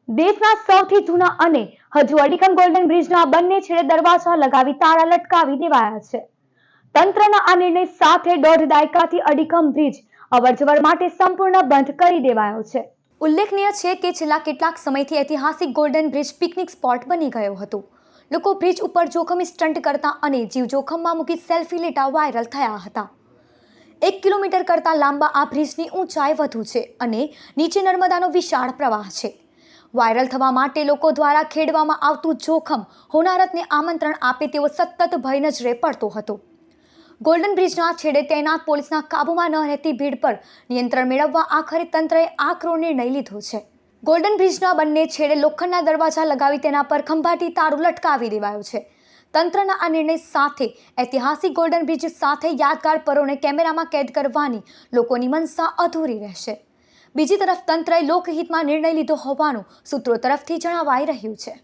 દેશના સૌથી જૂના અને હજુ અડીખમ ગોલ્ડન બ્રિજના બંને છેડે દરવાજા લગાવી તાળા લટકાવી દેવાયા છે. તંત્રના આ નિર્ણય સાથે 1.5 દાયકાથી અડીખમ બ્રિજ અવરજવર માટે સંપૂર્ણ બંધ કરી દેવાયો છે. ઉલ્લેખનીય છે કે છેલ્લા કેટલાક સમયથી ઐતિહાસિક ગોલ્ડન બ્રિજ પિકનિક સ્પોટ બની ગયો હતો. લોકો બ્રિજ ઉપર જોખમી સ્ટન્ટ કરતા અને જીવ જોખમમાં મૂકી સેલ્ફી લેતા વાયરલ થયા હતા. 1 કિલોમીટર કરતાં લાંબા આ બ્રિજની ઊંચાઈ વધુ છે અને નીચે નર્મદાનો વિશાળ પ્રવાહ છે. વાયરલ થવા માટે લોકો દ્વારા ખેડવામાં આવતું જોખમ હોનારતને આમંત્રણ આપે તેવો સતત ભય નજરે પડતો હતો. ગોલ્ડન બ્રિજના છેડે તૈનાત પોલીસના કાબૂમાં ન રહેતી ભીડ પર નિયંત્રણ મેળવવા આખરે તંત્રએ આકરો નિર્ણય લીધો છે. ગોલ્ડન બ્રિજના બંને છેડે લોખંડના દરવાજા લગાવી તેના પર ખંભાટી તાળું લટકાવી દેવાયું છે. તંત્રના આ નિર્ણય સાથે ઐતિહાસિક ગોલ્ડન બ્રિજ સાથે યાદગાર પળોને કેમેરામાં કેદ કરવાની લોકોની મનસા અધૂરી રહેશે. બીજી તરફ તંત્રએ લોકહિતમાં નિર્ણય લીધો હોવાનું સૂત્રો તરફથી જણાવાઈ રહ્યું છે.